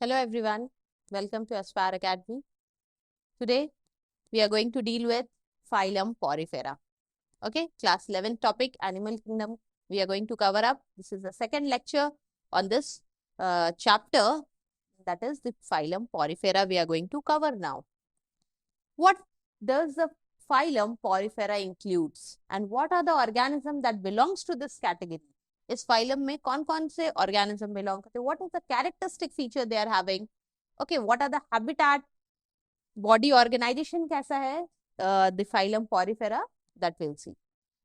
Hello everyone, welcome to Aspire Academy. Today we are going to deal with phylum Porifera. Okay, class 11 topic Animal Kingdom we are going to cover up. This is the second lecture on this chapter, that is the phylum Porifera we are going to cover now. What does the phylum Porifera includes and what are the organisms that belongs to this category? इस phylum में कौन-कौन से organism belong करते हैं? What is the characteristic feature they are having? Okay, what are the habitat? Body organization कैसा है? The phylum Porifera, that we'll see.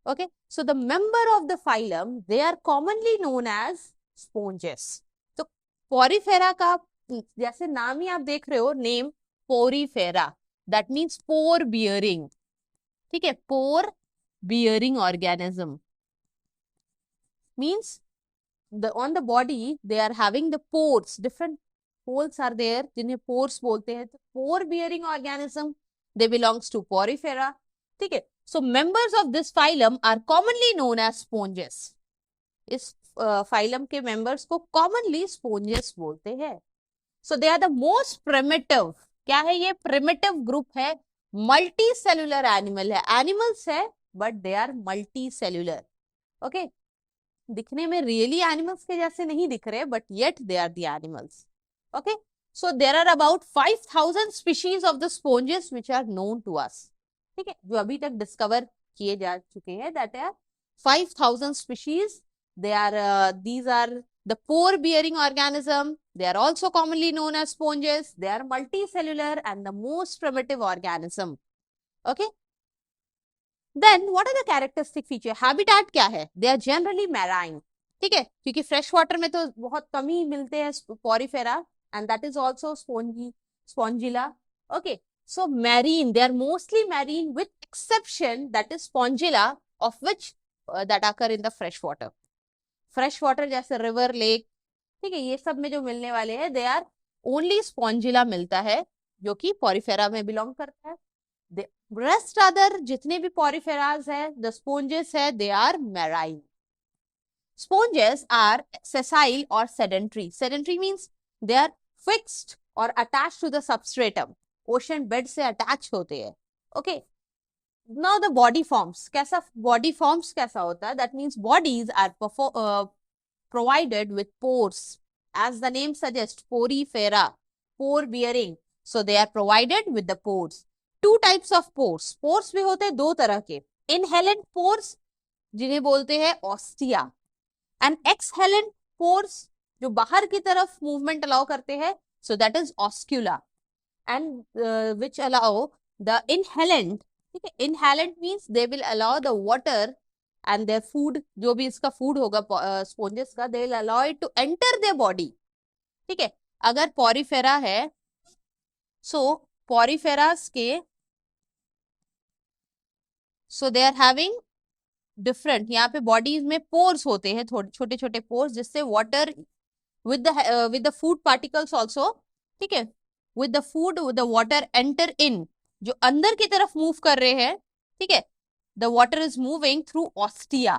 Okay, so the member of the phylum, they are commonly known as sponges. तो Porifera का जैसे नाम ही आप देख रहे हो, name Porifera, that means pore bearing. ठीक है, pore bearing organism means on the body they are having the pores, different holes are there जिन्हें pores बोलते हैं. तो pore bearing organism, they belongs to Porifera. ठीक है, so members of this phylum are commonly known as sponges. इस phylum के members को commonly sponges बोलते हैं. So they are the most primitive. क्या है ये? primitive group है, multicellular animal है, animals है but they are multicellular. Okay, दिखने में रियली एनिमल्स के जैसे नहीं दिख रहे, but yet they are the animals. Okay, so there are about 5000 species of the sponges which are known to us. ठीक है, जो अभी तक डिस्कवर किए जा चुके हैं, that are 5000 species. They are these are the pore bearing organism. They are also commonly known as sponges. They are multicellular and the most primitive organism. Okay, then what are the characteristic feature? Habitat क्या है? They are generally marine. ठीक है, क्योंकि fresh water में तो बहुत कम ही मिलते हैं Porifera, and that is also Spongilla. Okay, so marine, they are mostly marine with exception, that is Spongilla, of which that occur in the fresh water. Fresh water जैसे river, lake, ठीक है, ये सब में जो मिलने वाले हैं, दे आर ओनली स्पॉन्जिला मिलता है, जो कि Porifera में बिलोंग करता है. रेस्ट अदर जितने भी Porifera's है, the sponges है, they are marine. Sponges are sessile or sedentary. Sedentary means they are fixed or attached to the substratum. Ocean bed से attach होते हैं. Okay. Now the body forms. कैसा body forms कैसा होता है? That means bodies are provided with pores. As the name suggests, Porifera, pore bearing. So they are provided with the pores. Two types of pores. Pores भी होते हैं दो तरह के. Inhalent pores जिन्हें बोलते हैं ostia. And exhalent pores जो बाहर की तरफ movement allow करते हैं, so that is oscula. And which allow the inhalant. ठीक है, inhalant means they will allow the water and their food, जो भी इसका food होगा sponges का, they will allow it to enter their body. ठीक है, अगर Porifera है, so Poriferas के, so they are having different, यहाँ पे bodies में pores होते हैं, छोटे छोटे pores, जिससे water with the food particles also, ठीक है, with the food, with the water enter in, जो अंदर की तरफ move कर रहे हैं, ठीक है, the water is moving through ostia.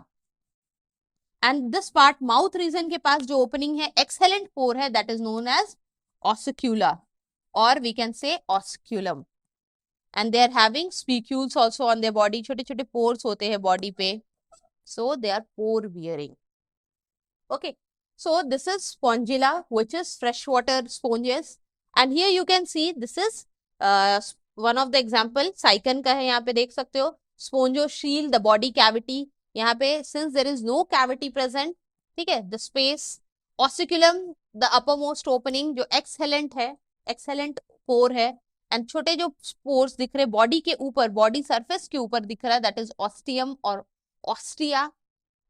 And this part, mouth region के पास जो opening है, exhalent pore है, that is known as ossicula, or we can say osculum. And they are having spicules also on their body. छोटे छोटे pores होते हैं body पे, so they are pore bearing. Okay, so this is Spongilla, which is freshwater sponges, and here you can see this is one of the example. Cycon का है, यहाँ पे देख सकते हो. Spongioshield, the body cavity, यहाँ पे since there is no cavity present, ठीक है, the space. Ossiculum, the uppermost opening, जो exhalent है, exhalent pore है, and छोटे जो pores दिख रहे body के ऊपर, body surface के ऊपर दिख रहा है, that is ostium or ostia,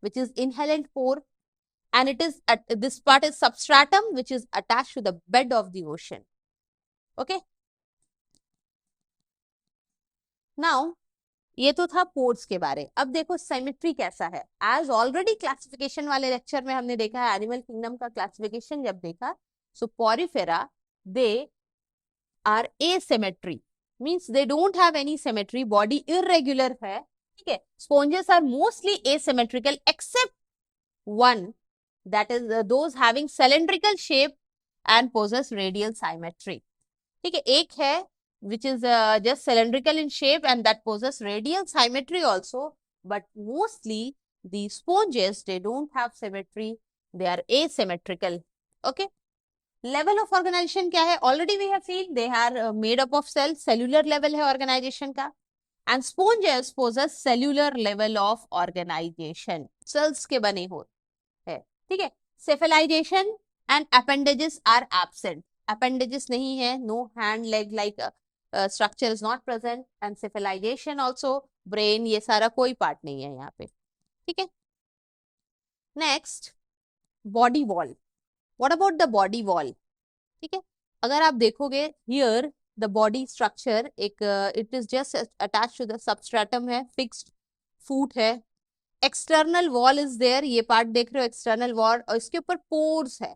which is inhalent pore. And it is this part is substratum, which is attached to the bed of the ocean. Okay, now ये तो था पोर्स के बारे. अब देखो सिमेट्री कैसा है. एज ऑलरेडी क्लासिफिकेशन वाले लेक्चर में हमने देखा है, एनिमल किंगडम का क्लासिफिकेशन जब देखा, so Porifera, they are asymmetry, means they don't have any symmetry, body irregular है. ठीक है, sponges are mostly asymmetrical except one, that is those having cylindrical shape and possess radial symmetry. ठीक है, एक है which is just cylindrical in shape and that possess radial symmetry also, but mostly the sponges, they don't have symmetry, they are asymmetrical. Okay, level of organization क्या है? Already we have seen they are made up of cells, cellular level है organization का, and sponges possess cellular level of organization, cells के बने हो है, ठीक है. Cephalization and appendages are absent, appendages नहीं है, no hand leg like structure is not present, and cephalization also, brain, ये सारा कोई पार्ट नहीं है यहाँ पे, ठीक है. Next, body wall. What about the body wall? ठीक है, अगर आप देखोगे हियर द बॉडी स्ट्रक्चर, एक it is just attach to the substratum है, फिक्स्ड फूट है, एक्सटर्नल वॉल इज देयर, ये पार्ट देख रहे हो एक्सटर्नल वॉल, और इसके ऊपर पोर्स है,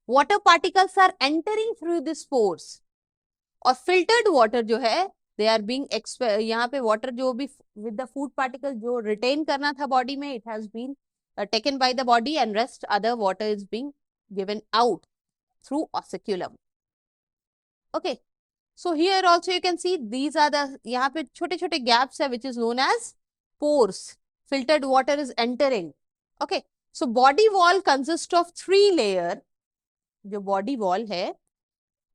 water particles are entering through this pores, और फिल्टर्ड वाटर जो है दे आर बीइंग यहाँ पे वाटर जो भी विद द फूड पार्टिकल जो रिटेन करना था बॉडी में, इट हैज बीन taken by the body and rest other water is being given out through ossiculum. Okay, so here also you can see these are the, यहाँ पे छोटे छोटे gaps है which is known as pores, filtered water is entering. Okay, so body wall consists of 3 layer. जो body wall है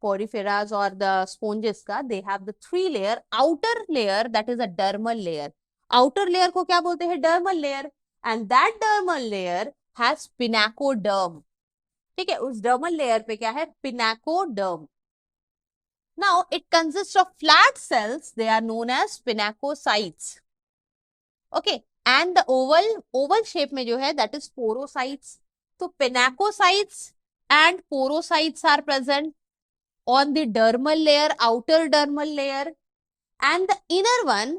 poriferas or the sponges का, they have the 3 layer. outer layer that is a dermal layer, outer layer को क्या बोलते हैं? dermal layer, and that dermal layer has pinacoderm. ठीक है, उस dermal layer पे क्या है? pinacoderm. Now it consists of flat cells, they are known as pinacocytes. Okay, and the oval shape में जो है that is porocytes. तो pinacocytes and porocytes are present on the dermal layer, outer dermal layer, and the inner one,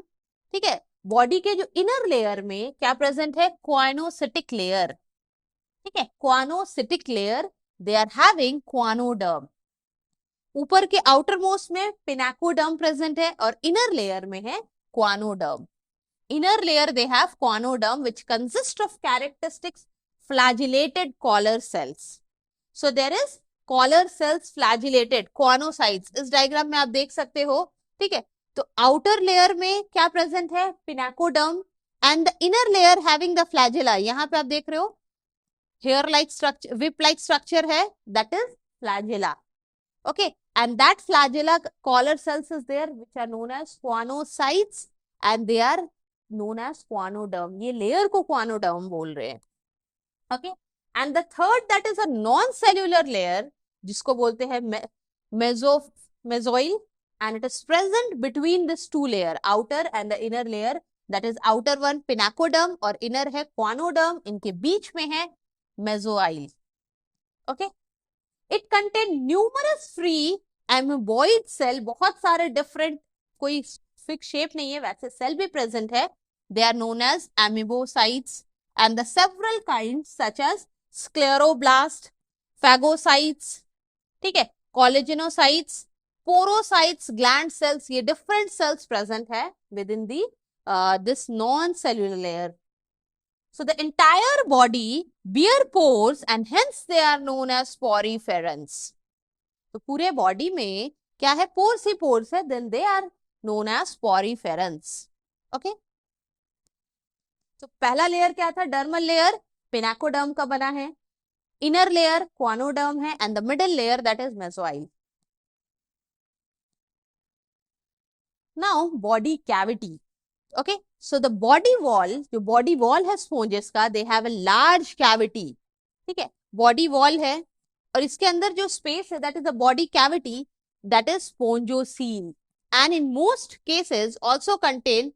ठीक है, body के जो inner layer में क्या प्रेजेंट है? क्वानोसिटिक लेयर, ठीक है, क्वानोसिटिक लेयर, दे आर हैविंग क्वानोडर्म. ऊपर के आउटर मोस्ट में पिनाकोडर्म प्रेजेंट है और इनर लेयर में है choanoderm. Inner layer they have choanoderm which consist of characteristics flagellated collar cells. So there is collar cells flagellated quanocytes. इस डायग्राम में आप देख सकते हो, ठीक है. तो आउटर लेयर में क्या प्रेजेंट है? Pinacoderm, and the inner layer having the flagella. यहाँ पे आप देख रहे हो hair like structure, whip like structure है, that is flagella. Okay, and that flagella collar cells is there which are known as choanocytes and they are known as choanoderm. ये layer को choanoderm बोल रहे हैं. Okay, and the third that is a non cellular layer जिसको बोलते हैं मेसोइल, and it is present between this 2 layer, outer and the inner layer, that is outer one pinacoderm और inner है quanoderm, इनके बीच में है mesoile. Okay, it contain numerous free amoeboid cell, बहुत सारे different, कोई fixed shape नहीं है, वैसे cell भी present है, they are known as amoebocytes, and the several kinds such as scleroblast, phagocytes, ठीक है, collagenosites, पोरोसाइट्स, ग्लैंड सेल्स, ये डिफरेंट सेल्स प्रेजेंट है within the this non cellular layer. So the entire body bear pores and hence they are known as poriferans. तो पूरे बॉडी में क्या है? पोर्स ही पोर्स है, then they are known as poriferans. Okay, तो पहला लेयर क्या था? डर्मल लेयर पिनाकोडर्म का बना है, इनर लेयर क्वानोडर्म है, and the middle layer that is mesohyl. Now body cavity. Okay, so the body wall, जो body wall है sponges का, they have a large cavity. ठीक है, body wall है और इसके अंदर जो space है that is the body cavity, that is spongiocele, and in most cases also contain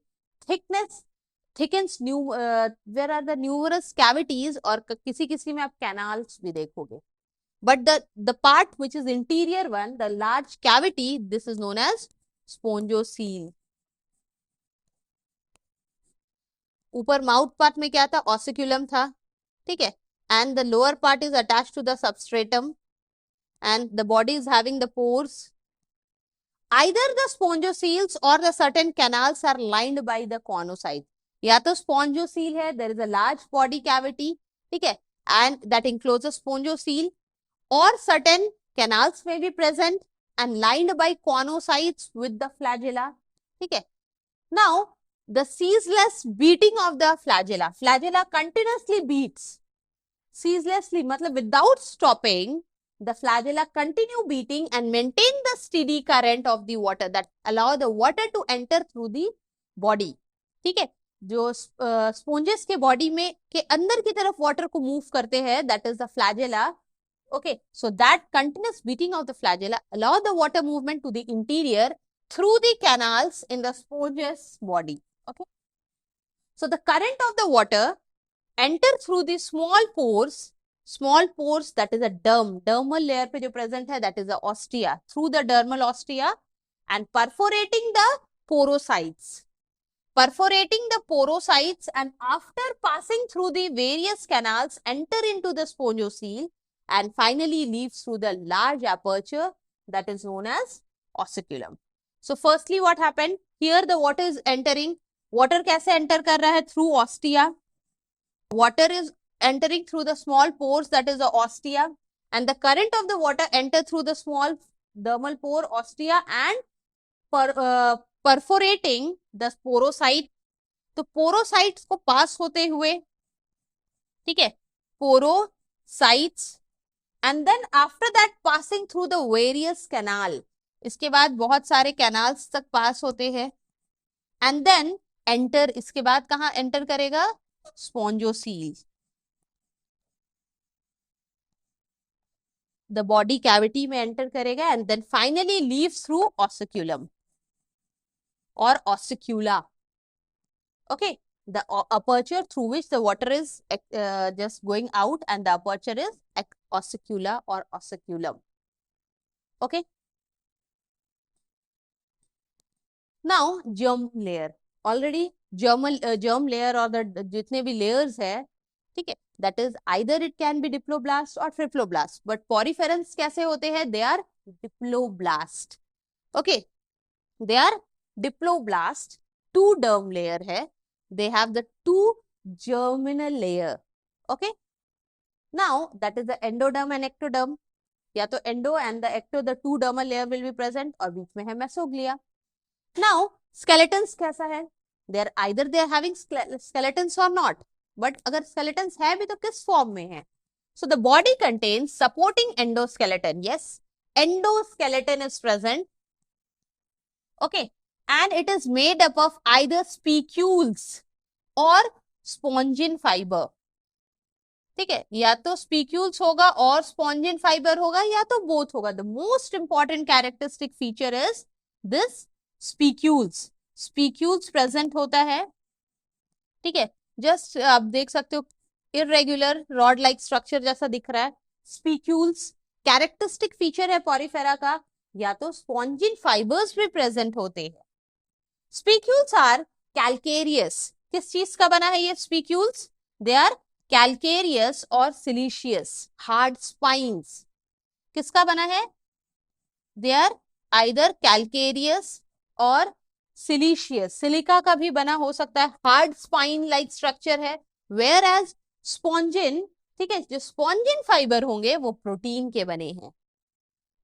thickens where are the numerous cavities, और किसी किसी में आप canals भी देखोगे, but the part which is interior one, the large cavity, this is known as स्पोंजोसील. ऊपर mouth part में क्या था? ऑसिक्यूलम था, ठीक है, and the lower part is attached to the substratum and the body is having the pores. Either the spongocoels और the certain canals are lined by the choanocyte. या तो स्पोंजोसील है, there is a large body cavity, ठीक है, and that enclose a spongocoel, और certain canals may be present and lined by conocytes with the flagella. ठीक है. Now, the ceaseless beating of the flagella. Flagella continuously beats. Ceaselessly, मतलब without stopping, the flagella continue beating and maintain the steady current of the water that allow the water to enter through the body. ठीक है. जो स्पोंजेस के body में के अंदर की तरफ वाटर को मूव करते हैं, that is the flagella. Okay, so that continuous beating of the flagella allow the water movement to the interior through the canals in the sponge's body. Okay, so the current of the water enter through the small pores that is a dermal layer पे जो present है, that is the ostia, through the dermal ostia and perforating the porocytes. And after passing through the various canals enter into the spongiocele and finally leaves through the large aperture that is known as ossiculum. So firstly what happened? Here the water is entering. Water कैसे enter कर रहा है? Through ostia. Water is entering through the small pores that is the ostia, and the current of the water enter through the small dermal pore ostia and perforating the porocyte. तो porocytes को पास होते हुए, ठीक है, porocytes and then after that passing through the various canal, इसके बाद बहुत सारे कैनाल्स तक पास होते हैं एंड देन एंटर, इसके बाद कहाँ एंटर करेगा? स्पॉन्जोसील, द बॉडी कैविटी में एंटर करेगा and then finally leaves through osculum और oscula. Okay, the aperture through which the water is just going out, and the aperture is ossicula or ossiculum. Okay. Now germ layer. Already germ layer or the जितने भी layers है, ठीक है, that is either it can be diploblast or triploblast. But poriferans कैसे होते हैं? They are diploblast. Okay, they are diploblast. Two derm layer है. They have the two germinal layer. Okay. Now that is the endoderm and ectoderm. या तो endo and the ecto, the two dermal layer will be present और बीच में है mesoglia. Now skeletons कैसा है? They are either they are having skeletons or not. But अगर skeletons है भी तो किस form में है? So the body contains supporting endoskeleton. Yes, endoskeleton is present. Okay. And it is made up of either spicules or spongin fiber. ठीक है, या तो spicules होगा और spongin fiber होगा या तो both होगा. The most important characteristic feature is this spicules. Spicules present होता है. ठीक है, just आप देख सकते हो irregular rod like structure जैसा दिख रहा है. Spicules characteristic feature है porifera का. या तो spongin fibers भी present होते हैं. Spicules are calcareous. किस चीज का बना है ये spicules? They are calcareous or siliceous. Hard spines. किसका बना है? They are either calcareous or siliceous. Silica का भी बना हो सकता है. Hard spine like structure है. Whereas spongin, ठीक है, जो spongin fiber होंगे वो प्रोटीन के बने हैं.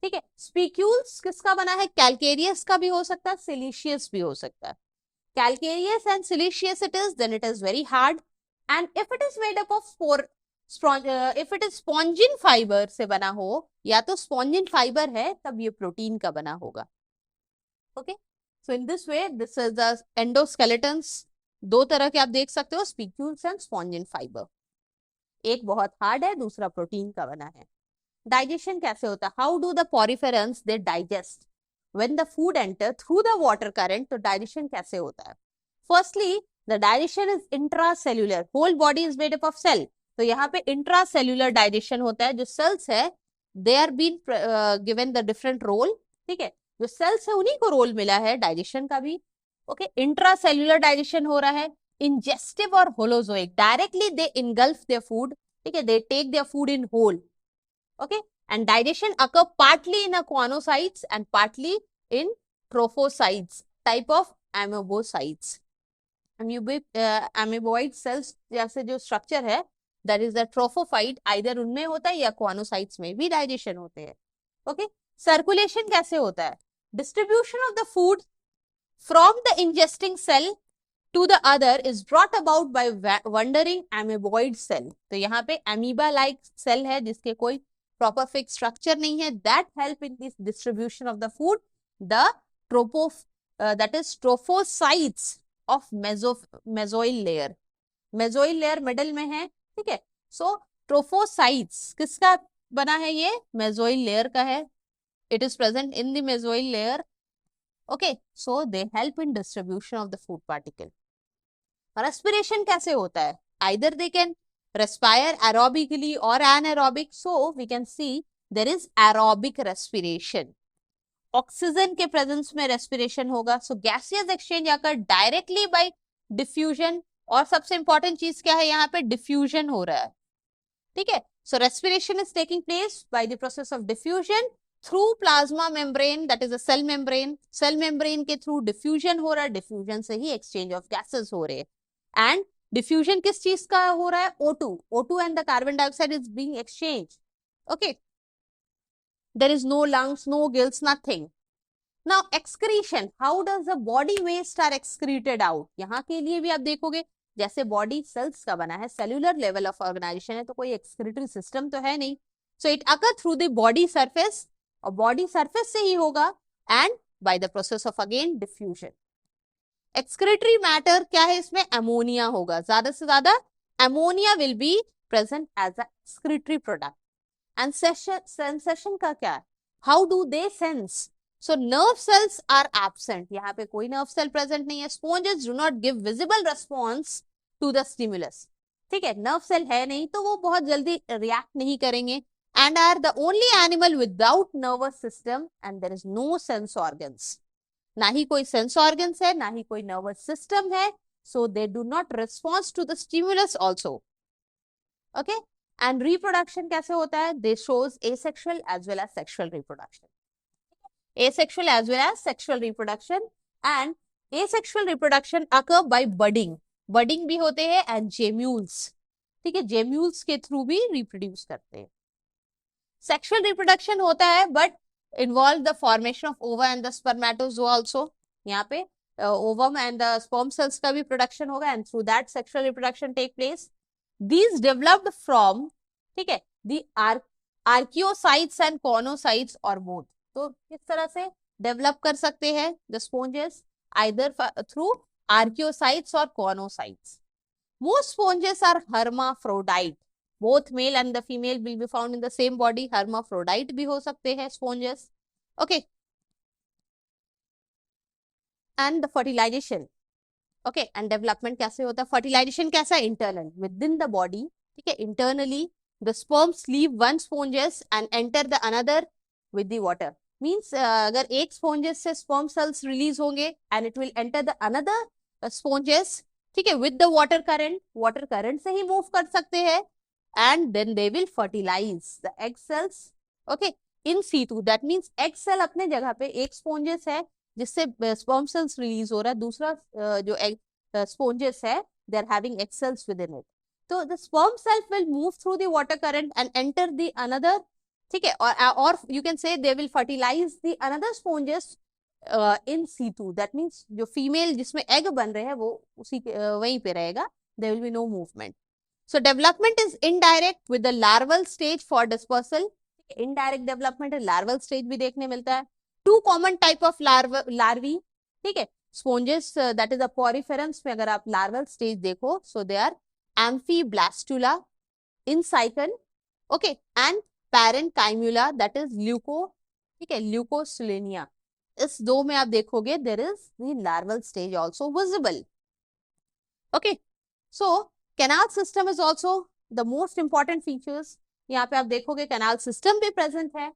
ठीक है, स्पिक्यूल्स किसका बना है? कैलकेरियस का भी हो सकता है, सिलिशियस भी हो सकता है. Calcareous and siliceous it is, then it is very hard. And if it is made up of if it is spongin fibre से बना हो या तो स्पॉन्जिन फाइबर है तब ये प्रोटीन का बना होगा. Okay, so in this way this is the endoskeletons. दो तरह के आप देख सकते हो, स्पिक्यूल्स एंड स्पॉन्जिन फाइबर. एक बहुत हार्ड है, दूसरा प्रोटीन का बना है. डाइजेशन कैसे होता है? How do the poriferans they digest when the food enter through the water current? तो डाइजेशन कैसे होता है? Firstly the digestion is intracellular. Whole body is made up of cell. तो यहाँ पे इंट्रासेल्युलर डाइजेशन होता है. जो सेल्स है they are been given the different role. ठीक है, जो सेल्स है उन्हीं को रोल मिला है डाइजेशन का भी. ओके, इंट्रासेल्युलर डाइजेशन हो रहा है. इंजेस्टिव और holozoic, directly they engulf their food. ठीक है, they take their food in whole. Okay, and digestion occur partly in a conocytes and partly in trophocytes, type of amoebocytes. Amoeboid cells जैसे जो structure है, that is the trophocyte, either उनमें होता है या conocytes में भी digestion होते हैं. ओके, सर्कुलेशन कैसे होता है? Distribution of the food from the ingesting cell to the other is brought about by wandering amoeboid cell. तो यहाँ पे एमीबा लाइक सेल है जिसके कोई प्रॉपर फिक्स स्ट्रक्चर नहीं है, that help in this distribution of the food. The tropho that is trophocytes of mesohyl layer. Mesohyl layer middle में है, ठीक है। सो ट्रोफोसाइट्स किसका बना है? ये मेसोइल लेयर का है। It is present in the mesohyl layer. Okay, so they help in distribution of the food particle. Respiration कैसे होता है? Either they can respire aerobically और anaerobic. So we can see there is aerobic respiration. Oxygen के presence में respiration होगा। So gaseous exchange आकर directly by diffusion, और सबसे इंपॉर्टेंट चीज क्या है यहाँ पे? डिफ्यूजन हो रहा है, ठीक है। So respiration is taking place by the process of diffusion through plasma membrane, that is a cell membrane. Cell membrane के थ्रू डिफ्यूजन हो रहा है, डिफ्यूजन से ही एक्सचेंज ऑफ गैसेस हो रहे हैं। एंड डिफ्यूजन किस चीज का हो रहा है? O2 and the carbon dioxide is being exchange. Okay, there is no lungs, no gills, nothing. Now excretion, how does the body waste are excreted out? यहाँ के लिए भी आप देखोगे, जैसे बॉडी सेल्स का बना है, सेल्यूलर लेवल ऑफ ऑर्गेनाइजेशन है, तो कोई एक्सक्रीटरी सिस्टम तो है नहीं। So it occur through the body surface, और बॉडी सरफेस से ही होगा, and by the process of again diffusion. Excretory matter क्या है इसमें? अमोनिया होगा, ज्यादा से ज्यादा ammonia will be present as a excretory product. And sensation का क्या है? How do they sense? So nerve cells are absent, यहाँ पे कोई नर्व सेल प्रेजेंट नहीं है। Sponges do not give visible response to the stimulus, ठीक है। नर्व सेल है नहीं तो वो बहुत जल्दी रिएक्ट नहीं करेंगे। And are the only animal without nervous system, and there is no sense organs. ना ही कोई सेंस ऑर्गन्स है, ना ही कोई नर्वस सिस्टम है। So they do not response to the stimulus also. Okay, and reproduction कैसे होता है? They shows asexual as well as sexual reproduction. Asexual as well as sexual reproduction, and asexual reproduction occur by budding. Budding भी होते हैं and gemmules, ठीक है, gemmules के through भी reproduce करते हैं। Sexual reproduction होता है but involve the formation of ova and the spermatozoa also. यहाँ पे ovum and the sperm cells का भी production होगा, and through that sexual reproduction take place. These developed from, ठीक है, the archaeocytes and conocytes or both. तो किस तरह से डेवलप कर सकते हैं the sponges? Either through archaeocytes और choanocytes. Most sponges are hermaphrodite, both male and the female will be found in the same body. Hermaphrodite भी हो सकते हैं sponges. Okay, and the fertilization, okay, and development कैसे होता है? Fertilization कैसा? Internal, within the body, ठीक है। Internally the sperms leave one sponges and enter the another with the water. Means अगर एक स्पॉन्जेस से स्पर्म सेल्स रिलीज होंगे and it will enter the another sponges, ठीक है, with the water current से ही move कर सकते हैं, and then they will fertilize the egg cells, okay, in situ. That means egg cell अपने जगह पे, एक स्पॉन्जेस है जिससे स्पर्म सेल्स रिलीज हो रहा है, दूसरा जो एग स्पॉन्जेस है they are having egg cells within it. तो the sperm cell will move through the water current and enter the another, ठीक है, और you can say they will fertilize the another sponges in situ. That means जो female जिसमें egg बन रहे हैं वो उसी वहीं पे रहेगा, there will be no movement. So development is indirect with the larval stage for dispersal. Indirect development है, लार्वल स्टेज भी देखने मिलता है। Two common type of larvae, ठीक है, sponges that is a poriferans में अगर आप लार्वल स्टेज देखो, so they are amphiblastula in sycon, okay, and parenchymula that is leuco, ठीक है, ल्यूकोसिलेनिया। इस दो में आप देखोगे there is the larval stage also visible. Okay, so canal system is also the most important features. यहाँ पे आप देखोगे कैनाल सिस्टम भी प्रेजेंट है।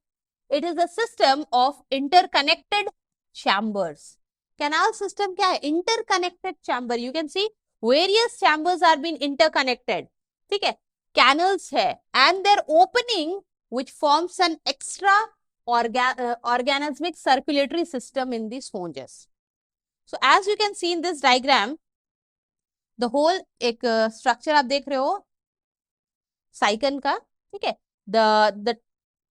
It is a system of interconnected chambers. Canal system क्या है? Interconnected chamber. You can see various chambers are been interconnected, ठीक है, कैनल्स है, and their opening which forms an extra organismic circulatory system in the sponges. So as you can see in this diagram, the whole एक structure आप देख रहे हो साइकन का, ठीक है, the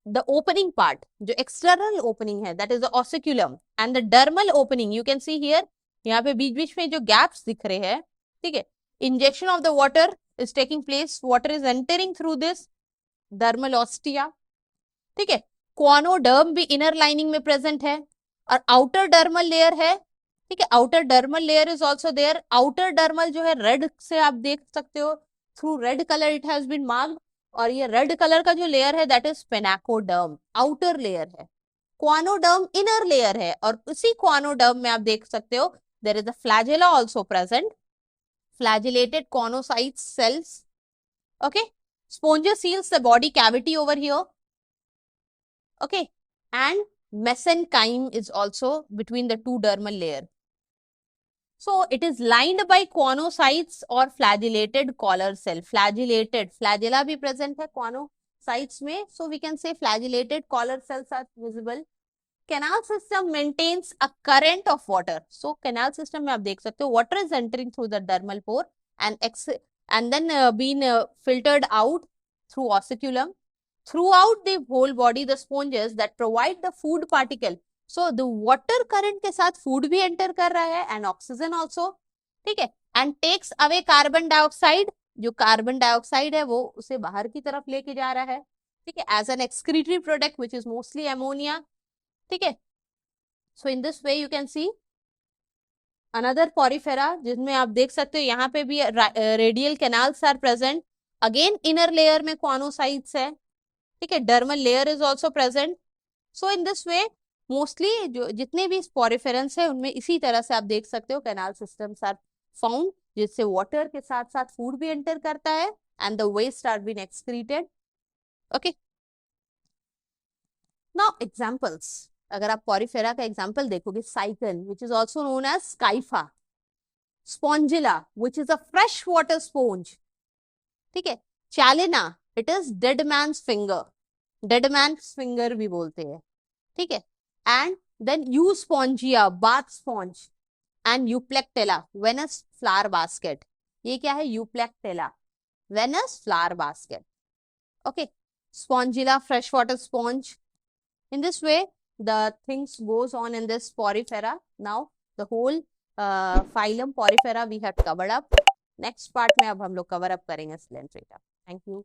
the opening part, जो external opening है, that is the ossiculum, and the dermal opening, you can see here, यहाँ पे बीच बीच में जो gaps दिख रहे हैं, ठीक है, injection of the water is taking place, water is entering through this dermal ostia, ठीक है, क्वानोडर्म भी इनर लाइनिंग में प्रेजेंट है, और आउटर डर्मल लेयर है, ठीक है, outer dermal layer is also there, outer dermal जो है रेड से आप देख सकते हो, through red colour it has been marked, और ये रेड कलर का जो लेयर है that is pinacoderm, outer layer है, क्वानोडर्म इनर लेयर है, और उसी क्वानोडर्म में आप देख सकते हो there is a flagella also present, flagellated conocytes cells, okay, sponges seals the body cavity over here, okay, and mesenchyme is also between the two dermal layer. So it is lined by conocytes or flagellated collar cell. Flagellated, flagella भी present है conocytes में, so we can say flagellated collar cells are visible. Canal system maintains a current of water. So canal system में आप देख सकते हो water is entering through the dermal pore and then being filtered out through ossiculum. Throughout the whole body, the sponges that provide the food particle. So the water current के साथ food भी enter कर रहा है and oxygen also, ठीक है, and takes away carbon dioxide. जो carbon dioxide है वो उसे बाहर की तरफ लेके जा रहा है, ठीक है, as an excretory product which is mostly ammonia, ठीक है. So in this way you can see another porifera जिसमें आप देख सकते हो यहाँ पे भी radial canals are present, again inner layer में कॉनोसाइट्स है, ठीक है, dermal layer is also present. So in this way mostly जो जितने भी पॉरीफेरंस है उनमें इसी तरह से आप देख सकते हो कैनाल सिस्टम्स आर फाउंड, जिससे वाटर के साथ साथ फूड भी एंटर करता है and the waste are been excreted. Okay, now examples. अगर आप पॉरीफेरा का एग्जाम्पल देखोगे, sycon which is also known as scypha, spongilla which is a fresh water sponge, ठीक है, chalina it is dead man's finger, dead man's finger भी बोलते हैं, ठीक है, and then you spongia bath sponge, and Euplectella Venus flower basket. ये क्या है? Euplectella Venus flower basket. Okay, Spongilla fresh water sponge. In this way, the things goes on in this Porifera. Now, the whole phylum Porifera we have covered up. Next part में अब हम लोग cover up करेंगे Coelenterata. Thank you.